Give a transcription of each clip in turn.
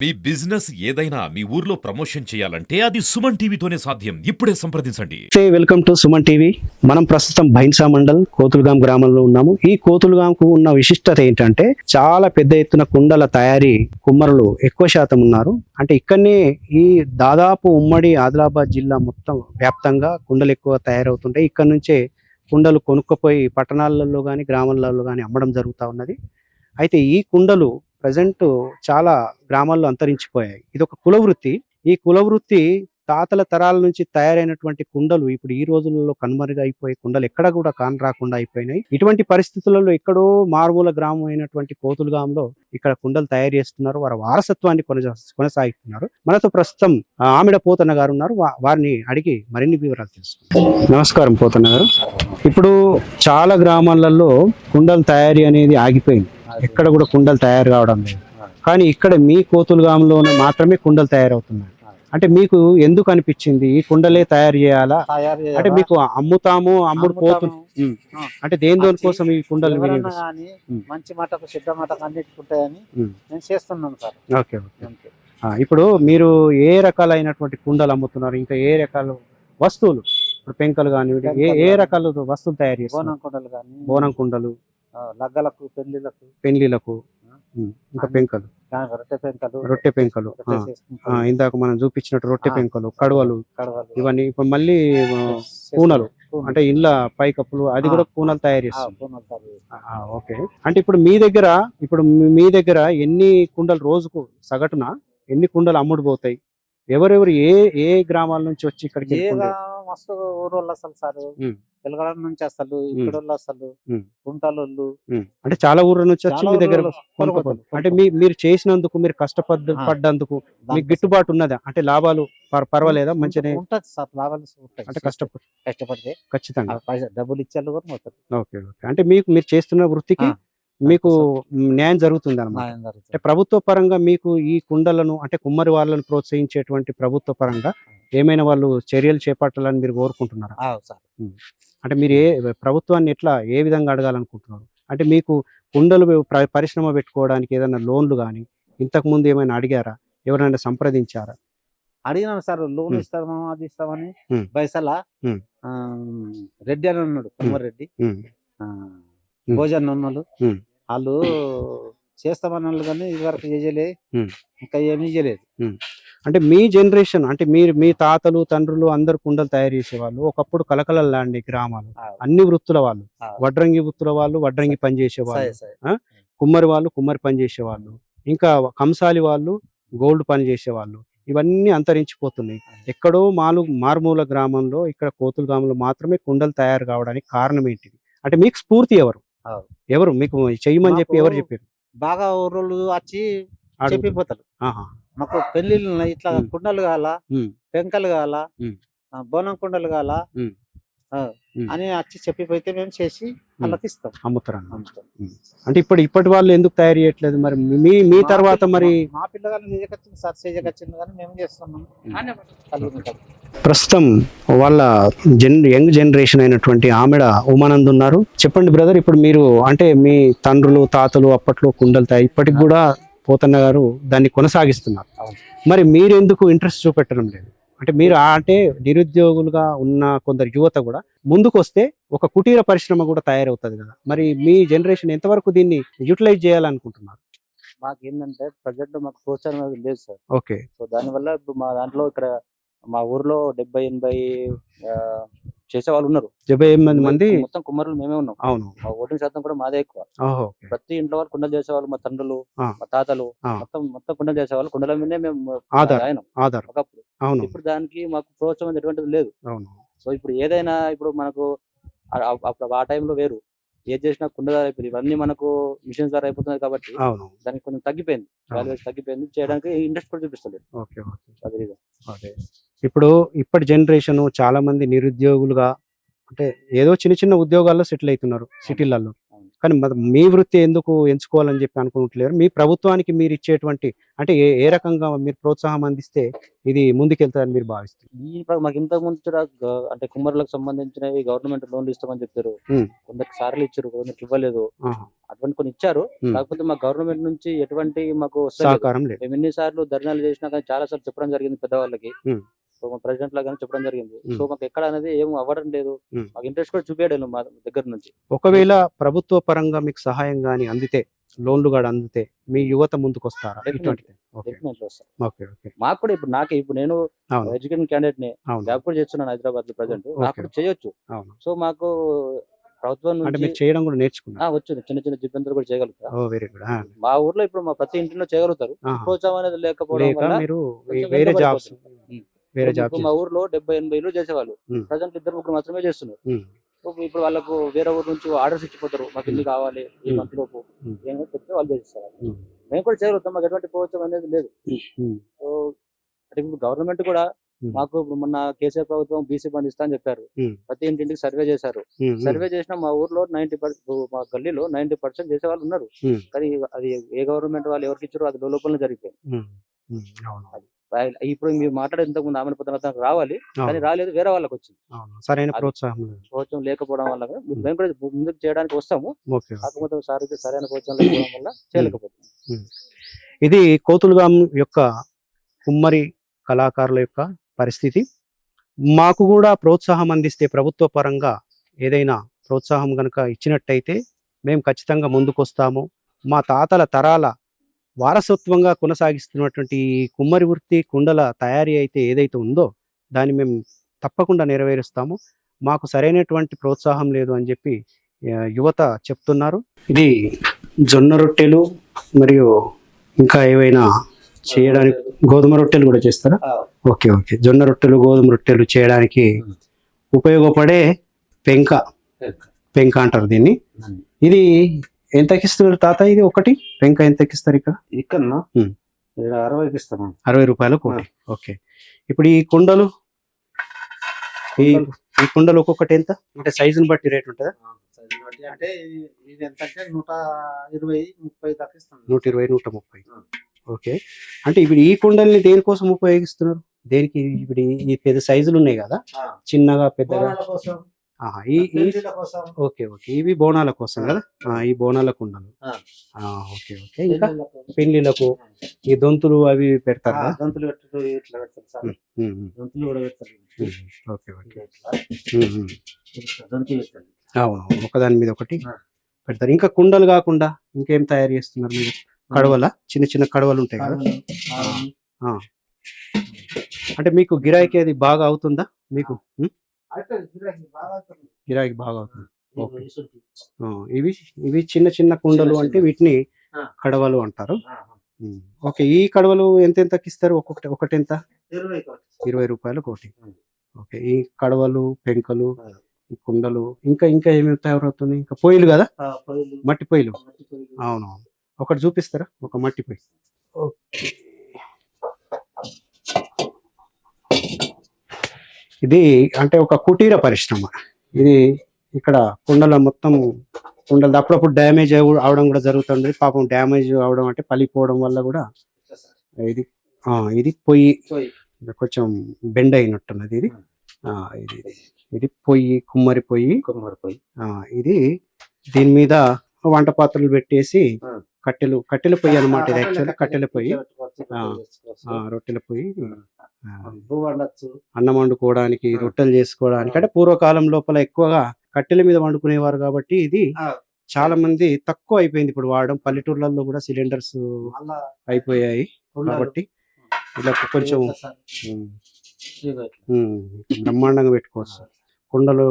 మీ business ఏదైనా మీ ఊర్లో promotion చేయాలంటే అది సుమన్ టీవీతోనే సాధ్యం. ఇప్పుడే సంప్రదించండి. Welcome to Suman TV. మనం ప్రస్తుతం భైన్సా మండల్ కోతులుగాం గ్రామంలో ఉన్నాము. ఈ కోతులుగాంకు ఉన్న విశిష్టత ఏంటంటే చాలా పెద్ద ఎత్తున కుండల తయారీ కుమ్మరులు ఎక్కువ శాతం ఉన్నారు. అంటే ఇక్కడనే ఈ దాదాపు ఉమ్మడి ఆదిలాబాద్ జిల్లా మొత్తం వ్యాప్తంగా కుండలు ఎక్కువ తయారవుతుంటాయి. ఇక్కడ నుంచే కుండలు కొనుక్కపోయి పట్టణాలలో కానీ గ్రామాలలో కానీ అమ్మడం జరుగుతూ ఉన్నది. అయితే ఈ కుండలు ప్రజెంట్ చాలా గ్రామాల్లో అంతరించిపోయాయి. ఇది ఒక కులవృత్తి. ఈ కులవృత్తి తాతల తరాల నుంచి తయారైనటువంటి కుండలు ఇప్పుడు ఈ రోజులలో కనుమరుగైపోయి కుండలు ఎక్కడ కూడా కాని రాకుండా అయిపోయినాయి. ఇటువంటి పరిస్థితులలో ఎక్కడో మారుమూల గ్రామం అయినటువంటి కోతులుగాంలో ఇక్కడ కుండలు తయారు చేస్తున్నారు. వారి వారసత్వాన్ని కొనసాగిస్తున్నారు. మనతో ప్రస్తుతం ఆమిడ పోతన్న గారు ఉన్నారు. వారిని అడిగి మరిన్ని వివరాలు తెలుసుకుంటాం. నమస్కారం పోతన్న గారు. ఇప్పుడు చాలా గ్రామాలలో కుండల తయారీ అనేది ఆగిపోయింది. ఎక్కడ కూడా కుండలు తయారు కావడం లేదు. కానీ ఇక్కడ మీ కోతులుగాంలోనే మాత్రమే కుండలు తయారవుతున్నాయి. అంటే మీకు ఎందుకు అనిపించింది ఈ కుండలే తయారు చేయాలా? అంటే మీకు అమ్ముడు పోతు అంటే దేని కోసం ఈ కుండలు మంచి మటకు సిద్ధ మటకు అన్నిటికుంటాయని నేను చేస్తున్నాను సార్. Okay okay. ఇప్పుడు మీరు ఏ రకాలైనటువంటి కుండలు అమ్ముతున్నారు? ఇంకా ఏ రకాల వస్తువులు ఇప్పుడు పెంకలు కానీ ఏ రకాల వస్తువులు తయారు చేస్తారు? బోనం కుండలు కానీ, బోనం కుండలు, లగ్గలకు, పెళ్లిలకు ఇంకా పెంకలు, రొట్టె పెంకలు, ఇందాక మనం చూపించినట్టు రొట్టె పెంకలు, కడవలు, ఇవన్నీ. ఇప్పుడు మళ్ళీ కూనలు అంటే ఇండ్ల పైకప్పులు, అది కూడా కూనలు తయారు చేస్తారు. ఓకే. అంటే ఇప్పుడు మీ దగ్గర ఎన్ని కుండలు రోజుకు సగటున ఎన్ని కుండలు అమ్ముడు పోతాయి? ఎవరెవరు ఏ గ్రామాల నుంచి వచ్చి ఇక్కడికి? మస్తు ఊరోళ్ళు అసలు సార్, తెలంగాణ నుంచి అసలు ఇక్కడ అసలు గుంటలోళ్ళు అంటే చాలా ఊర్ల నుంచి వచ్చి మీ దగ్గర కొనుక్కోవాలి. అంటే మీరు చేసినందుకు, మీరు కష్టపడ్డందుకు మీకు గిట్టుబాటు ఉన్నదా? అంటే లాభాలు పర్వాలేదా? మంచిగా ఉంటది సార్, లాభాలు అంటే కష్టపడితే ఖచ్చితంగా డబ్బులు ఇచ్చారు కూడా పోతారు. Okay okay. అంటే మీరు చేస్తున్న వృత్తికి మీకు న్యాయం జరుగుతుంది అన్నమాట. అంటే ప్రభుత్వ పరంగా మీకు ఈ కుండలను అంటే కుమ్మరి వాళ్ళను ప్రోత్సహించేటువంటి ప్రభుత్వ పరంగా ఏమైనా వాళ్ళు చర్యలు చేపట్టాలని మీరు కోరుకుంటున్నారా? అంటే మీరు ప్రభుత్వాన్ని ఏ విధంగా అడగాలనుకుంటున్నారు? అంటే మీకు కుండలు పరిశ్రమ పెట్టుకోవడానికి ఏదైనా లోన్లు కానీ ఇంతకు ముందు ఏమైనా అడిగారా? ఎవరైనా సంప్రదించారా? అడిగినాను సార్, లోన్ ఇస్తామా అది ఇస్తామని. బైసలా రెడ్డి అని ఉన్నాడు, కుమ్మర్ రెడ్డి, భోజన్ ఉన్నోళ్ళు, వాళ్ళు చేస్తామన్నారు కానీ ఇదివరకు చేయలే, ఇంకా ఏమీ చేయలేదు. అంటే మీ జనరేషన్ అంటే మీ తాతలు తండ్రులు అందరు కుండలు తయారు చేసేవాళ్ళు. ఒకప్పుడు కలకలలాంటి గ్రామాలు, అన్ని వృత్తుల వాళ్ళు, వడ్రంగి వృత్తుల వాళ్ళు వడ్రంగి పని చేసేవాళ్ళు, కుమ్మరి వాళ్ళు కుమ్మరి పని చేసేవాళ్ళు, ఇంకా కంసాలి వాళ్ళు గోల్డ్ పని చేసేవాళ్ళు. ఇవన్నీ అంతరించిపోతున్నాయి. ఎక్కడో మారుమూల గ్రామంలో, ఇక్కడ కోతులుగాంలో మాత్రమే కుండలు తయారు కావడానికి కారణం ఏంటిది? అంటే మీకు స్ఫూర్తి ఎవరు మీకు చెయ్యమని చెప్పి ఎవరు చెప్పారు? బాగా ఊరోళ్ళు వచ్చి చెప్పిపోతారు, మాకు పెళ్లిళ్ళు ఇట్లా కుండలు కావాలా, పెంకలు కావాలా, బోనం కుండలు కావాలా అని వచ్చి చెప్పిపోతే మేము చేసి వాళ్ళకి ఇస్తాం, అమ్ముతాం. అంటే ఇప్పటి వాళ్ళు ఎందుకు తయారు చేయట్లేదు మరి? మీ తర్వాత మరి మా పిల్లగాని చేయకొచ్చింది సార్, చేయకొచ్చింది కానీ మేము చేస్తున్నాం. ప్రస్తుతం వాళ్ళ యంగ్ జనరేషన్ అయినటువంటి ఆమెడ ఉమానంద్ ఉన్నారు. చెప్పండి బ్రదర్, ఇప్పుడు మీరు అంటే మీ తండ్రులు తాతలు అప్పట్లో కుండలు తయారు, ఇప్పటికి కూడా పోతన్న గారు దాన్ని కొనసాగిస్తున్నారు. మరి మీరు ఎందుకు ఇంట్రెస్ట్ చూపెట్టడం లేదు? అంటే మీరు అంటే నిరుద్యోగులుగా ఉన్న కొందరు యువత కూడా ముందుకు వస్తే ఒక కుటీర పరిశ్రమ కూడా తయారవుతుంది కదా. మరి మీ జనరేషన్ ఎంతవరకు దీన్ని యూటిలైజ్ చేయాలనుకుంటున్నారు? మాకు ఏంటంటే ప్రజెంట్ మాకు ప్రోత్సాహం లేదు సార్. ఓకే. సో దానివల్ల ఇప్పుడు మా దాంట్లో ఇక్కడ మా ఊర్లో 70-80 చేసే వాళ్ళు ఉన్నారు. 70 మంది మొత్తం కుమ్మరులు మేమే ఉన్నాం. అవును. మా ఓటింగ్ శాతం కూడా మాదే ఎక్కువ. ప్రతి ఇంట్లో వాళ్ళు కుండలు చేసేవాళ్ళు, మా తండ్రులు మా తాతలు మొత్తం కుండలు చేసేవాళ్ళు. కుండల మీదే మేము ఒకప్పుడు. ఇప్పుడు దానికి మాకు ప్రోత్సాహం ఎటువంటిది లేదు. సో ఇప్పుడు ఏదైనా ఇప్పుడు మనకు అప్పుడు ఆ టైంలో వేరు, ఏది చేసినా కుండ ద్వారా అయిపోయింది. ఇవన్నీ మనకు మిషన్స్ ద్వారా అయిపోతుంది కాబట్టి దానికి కొంచెం తగ్గిపోయింది, తగ్గిపోయింది. చేయడానికి ఇంట్రెస్ట్ కూడా చూపిస్తలేదు. ఇప్పుడు ఇప్పటి జనరేషన్ చాలా మంది నిరుద్యోగులుగా అంటే ఏదో చిన్న చిన్న ఉద్యోగాల్లో సెటిల్ అవుతున్నారు సిటీలలో. కానీ మీ వృత్తి ఎందుకు ఎంచుకోవాలని చెప్పి అనుకుంటలేరు? మీ ప్రభుత్వానికి మీరు ఇచ్చేటువంటి అంటే ఏ రకంగా మీరు ప్రోత్సాహం అందిస్తే ఇది ముందుకెళ్తారని మీరు భావిస్తారు? మాకు ఇంతకు ముందు కూడా అంటే కుమ్మరులకు సంబంధించినవి గవర్నమెంట్ లోన్లు ఇస్తామని చెప్పారు. కొందరికి సార్లు ఇచ్చారు, కొందరికి ఇవ్వలేదు. అటువంటి కొన్ని ఇచ్చారు. కాకపోతే మా గవర్నమెంట్ నుంచి ఎటువంటి మాకు సహకారం లేదు. మేము ఎన్నిసార్లు ధర్నాలు చేసినా కానీ చాలా సార్లు చెప్పడం జరిగింది పెద్దవాళ్ళకి, ప్రెసిడెంట్ లాగానే చెప్పడం జరిగింది. సో మాకు ఎక్కడ అనేది ఏం అవ్వడం లేదు. మాకు ఇంట్రెస్ట్ కూడా చూపించడం మా దగ్గర నుంచి. ఒకవేళ ప్రభుత్వ పరంగా మీకు సహాయం గాని అందితే, లోన్లు కూడా అందితే మీ యువత ముందుకు వస్తారా? మాకు కూడా ఇప్పుడు నేను ఎడ్యుకేషన్ క్యాండిడేట్ ని జాబ్ కూడా చేస్తున్నాను హైదరాబాద్ లో ప్రజెంట్. నాకు చేయొచ్చు. సో మాకు ప్రభుత్వం నుంచి చేయడం కూడా నేర్చుకున్నా వచ్చు. చిన్న చిన్న జిబ్బందులు కూడా చేయగలుగుతారు. మా ఊర్లో ఇప్పుడు మా ప్రతి ఇంటిలో చేయగలుగుతారు. ప్రోత్సాహం అనేది లేకపోవడం వల్ల మా ఊర్లో 70-80 ఇల్లు చేసేవాళ్ళు ప్రజెంట్ 2-3 మాత్రమే చేస్తున్నారు. ఇప్పుడు వాళ్ళకు వేరే ఊరు నుంచి ఆర్డర్స్ ఇచ్చిపోతారు, మాకు ఇల్లు కావాలి ఈ మంత్ లోపు ఏమో చెప్తే వాళ్ళు చేస్తారు. మేము కూడా చేయగలుగుతాం, మాకు ఎటువంటి ప్రోత్సాహం అనేది లేదు. సో అంటే ఇప్పుడు గవర్నమెంట్ కూడా మాకు మొన్న కేసీఆర్ ప్రభుత్వం బీసీ బంధు ఇస్తా అని చెప్పారు. ప్రతి ఇంటింటికి సర్వే చేశారు. సర్వే చేసిన మా ఊర్లో 90% మా గల్లీలో 90% చేసే వాళ్ళు ఉన్నారు. కానీ అది ఏ గవర్నమెంట్ వాళ్ళు ఎవరికి ఇచ్చారో అది లోపల జరిగిపోయింది. ఇప్పుడు మీరు మాట్లాడే ఇంతకు ముందు ఆమె పొద్దున రావాలి కానీ రాలేదు, వేరే వాళ్ళకి వచ్చింది. సరైన ప్రోత్సాహం లేకపోవడం వల్ల మేము కూడా ముందుకు చేయడానికి వస్తాము. కాకపోతే సరైన ప్రోత్సాహం లేకపోవడం వల్ల చేయలేకపోతున్నాం. ఇది కోతులుగాం యొక్క కుమ్మరి కళాకారుల యొక్క పరిస్థితి. మాకు కూడా ప్రోత్సాహం అందిస్తే ప్రభుత్వ పరంగా ఏదైనా ప్రోత్సాహం కనుక ఇచ్చినట్టయితే మేము ఖచ్చితంగా ముందుకు వస్తాము. మా తాతల తరాల వారసత్వంగా కొనసాగిస్తున్నటువంటి ఈ కుమ్మరి వృత్తి, కుండల తయారీ అయితే ఏదైతే ఉందో దాన్ని మేము తప్పకుండా నెరవేరుస్తాము. మాకు సరైనటువంటి ప్రోత్సాహం లేదు అని చెప్పి యువత చెప్తున్నారు. ఇది జొన్న రొట్టెలు మరియు ఇంకా ఏవైనా చేయడానికి గోధుమ రొట్టెలు కూడా చేస్తారా? ఓకే. జొన్న రొట్టెలు, గోధుమ రొట్టెలు చేయడానికి ఉపయోగపడే పెంక అంటారు దీన్ని. ఇది ఎంతకి ఇస్తున్నారు తాత? ఇది ఒకటి పెంక ఎంతకి ఇస్తారు ఇక్కడ? 60కి ఇస్తాం. 60 రూపాయలు కోటి. ఓకే. ఇప్పుడు ఈ కుండలు ఒక్కొక్కటి ఎంత అంటే సైజుని బట్టి రేట్ ఉంటుందా? అంటే ఇది ఎంత అంటే 120-130 దాకా ఇస్తాం. 120-130. ఓకే. అంటే ఇప్పుడు ఈ కుండల్ని దేనికోసం ఉపయోగిస్తున్నారు? దేనికి? ఇప్పుడు ఈ పెద్ద సైజులు ఉన్నాయి కదా, చిన్నగా పెద్దగా. ఓకే. ఇవి బోనాల కోసం కదా, ఈ బోనాల కుండలు. ఓకే. ఇంకా పెళ్లిలకు ఈ దొంతులు అవి పెడతారు కదా? అవును, ఒకదాని మీద ఒకటి పెడతారు. ఇంకా కుండలు కాకుండా ఇంకేం తయారు చేస్తున్నారు మీరు? కడవల చిన్న చిన్న కడవలు ఉంటాయి కదా. అంటే మీకు గిరాకీ అది బాగా అవుతుందా? మీకు గిరాకీ బాగా అవుతుంది. ఇవి చిన్న చిన్న కుండలు అంటే వీటిని కడవలు అంటారు. ఓకే. ఈ కడవలు ఎంతకి ఇస్తారు? ఒకటి ఎంత? 20 రూపాయలు కోటి. ఓకే. ఈ కడవలు, పెంకలు, ఈ కుండలు ఇంకా ఏమి తయారవుతుంది? ఇంకా పొయ్యిలు కదా, మట్టి పొయ్యిలు. అవునవును. ఒకటి చూపిస్తారా? ఒక మట్టి పొయ్యి. ఓకే. ఇది అంటే ఒక కుటీర పరిశ్రమ. ఇది ఇక్కడ కుండలు అప్పుడప్పుడు డ్యామేజ్ అవడం కూడా జరుగుతుంది. పాపం డ్యామేజ్ అవడం అంటే పలిపోవడం వల్ల కూడా ఇది పొయ్యి కొంచెం బెండ్ అయినట్టున్నది. ఇది పొయ్యి, కుమ్మరి పొయ్యి. ఇది దీని మీద వంట పాత్రలు పెట్టేసి కట్టెల పొయ్యి అన్నమాట. ఇది యాక్చువల్లీ కట్టెల పొయ్యి, రొట్టెల పొయ్యి. అన్నం వండుకోవడానికి, రొట్టెలు చేసుకోవడానికి. అంటే పూర్వకాలం లోపల ఎక్కువగా కట్టెల మీద వండుకునేవారు కాబట్టి ఇది చాలా మంది తక్కువ అయిపోయింది ఇప్పుడు వాడడం. పల్లెటూర్లలో కూడా సిలిండర్స్ అయిపోయాయి కాబట్టి ఇలా కొంచెం బ్రహ్మాండంగా పెట్టుకోవచ్చు. కుండలు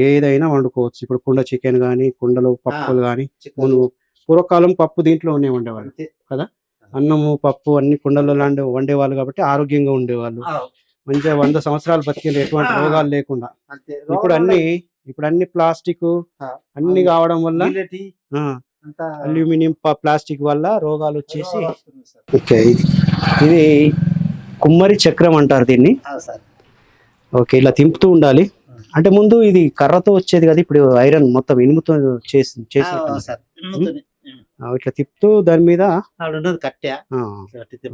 ఏదైనా వండుకోవచ్చు. ఇప్పుడు కుండ చికెన్ కానీ, కుండలు పప్పులు కానీ. పూర్వకాలం పప్పు దీంట్లోనే వండేవాళ్ళు కదా, అన్నము పప్పు అన్ని కుండల్లో వండేవాళ్ళు కాబట్టి ఆరోగ్యంగా ఉండేవాళ్ళు. మంచిగా 100 సంవత్సరాలు బతికేది, ఎటువంటి రోగాలు లేకుండా. ఇప్పుడు అన్ని ప్లాస్టిక్ అన్ని కావడం వల్ల, అల్యూమినియం ప్లాస్టిక్ వల్ల రోగాలు వచ్చేసి. ఓకే. ఇది కుమ్మరి చక్రం అంటారు దీన్ని. ఓకే. ఇలా తింపుతూ ఉండాలి. అంటే ముందు ఇది కర్రతో వచ్చేది కదా, ఇప్పుడు ఐరన్ మొత్తం ఇనుముతో చేసి సార్ ఇట్లా తిప్పుతూ దాని మీద ఆవిడ ఉన్నది కట్టె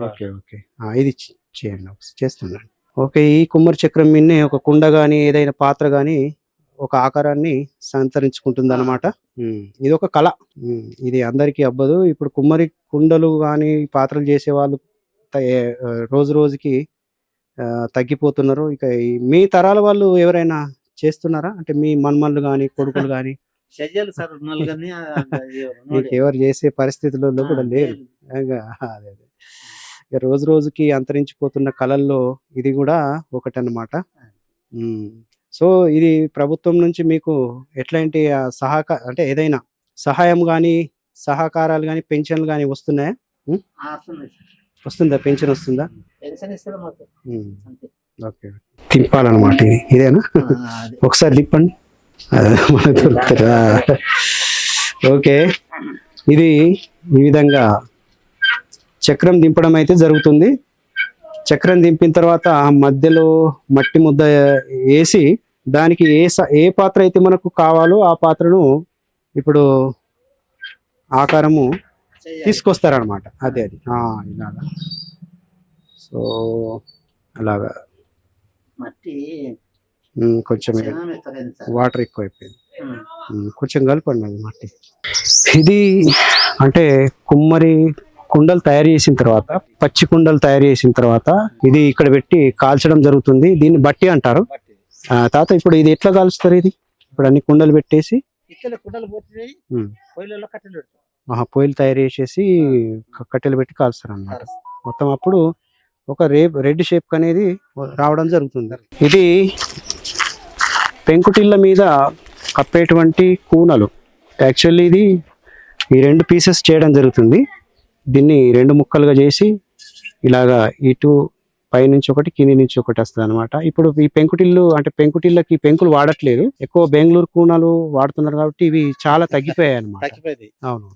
ఓకే ఓకే ఇది చేయండి ఒకసారి చేస్తున్నాను. ఓకే, ఈ కుమ్మరి చక్రం మీదనే ఒక కుండ గాని ఏదైనా పాత్ర గాని ఒక ఆకారాన్ని సంతరించుకుంటుంది అనమాట. ఇది ఒక కళ. ఇది అందరికీ అబ్బదు. ఇప్పుడు కుమ్మరి కుండలు గాని పాత్రలు చేసే వాళ్ళు రోజు రోజుకి తగ్గిపోతున్నారు. ఇక మీ తరాల వాళ్ళు ఎవరైనా చేస్తున్నారా? అంటే మీ మన్మళ్ళు గాని కొడుకులు గాని చెయ్యాలి సార్ ఉన్నాళ్ళు కానీ ఎవరు చేసే పరిస్థితులలో కూడా లేరు. అదే ఇక రోజు రోజుకి అంతరించిపోతున్న కళల్లో ఇది కూడా ఒకటన్నమాట. సో ఇది ప్రభుత్వం నుంచి మీకు ఎట్లాంటి అంటే ఏదైనా సహాయం కానీ సహకారాలు కానీ పెన్షన్లు కానీ వస్తున్నాయా? వస్తుందా? పెన్షన్ వస్తుందా? ఓకే, తిప్పాలన్నమాట. ఇదేనా? ఒకసారి తిప్పండి. ఓకే, ఇది ఈ విధంగా చక్రం దింపడం అయితే జరుగుతుంది. చక్రం దింపిన తర్వాత మధ్యలో మట్టి ముద్ద వేసి దానికి ఏ పాత్ర అయితే మనకు కావాలో ఆ పాత్రను ఇప్పుడు ఆకారము తీసుకొస్తారనమాట. అది ఇలాగా. సో అలాగా మట్టి కొంచెం వాటర్ ఎక్కువ అయిపోయింది. కొంచెం కలపండి అది మట్టి. ఇది అంటే కుమ్మరి కుండలు తయారు చేసిన తర్వాత, పచ్చి కుండలు తయారు చేసిన తర్వాత ఇది ఇక్కడ పెట్టి కాల్చడం జరుగుతుంది. దీన్ని బట్టి అంటారు. తాత ఇప్పుడు ఇది ఎట్లా కాల్చుతారు? ఇది ఇప్పుడు అన్ని కుండలు పెట్టేసి పొయ్యిలు తయారు చేసేసి కట్టెలు పెట్టి కాల్స్తారు అన్నమాట మొత్తం. అప్పుడు ఒక రెడ్ షేప్ అనేది రావడం జరుగుతుంది. ఇది పెంకుటిళ్ళ మీద కప్పేటువంటి కూనలు. యాక్చువల్లీ ఇది ఈ 2 పీసెస్ చేయడం జరుగుతుంది. దీన్ని 2 ముక్కలుగా చేసి ఇలాగా ఇటు పైనుంచి ఒకటి కింది నుంచి ఒకటి వస్తుంది అనమాట. ఇప్పుడు ఈ పెంకుటిల్లు అంటే పెంకుటిళ్ళకి పెంకులు వాడట్లేదు, ఎక్కువ బెంగళూరు కూనలు వాడుతున్నారు కాబట్టి ఇవి చాలా తగ్గిపోయాయి అనమాట. తగ్గిపోయింది. అవును.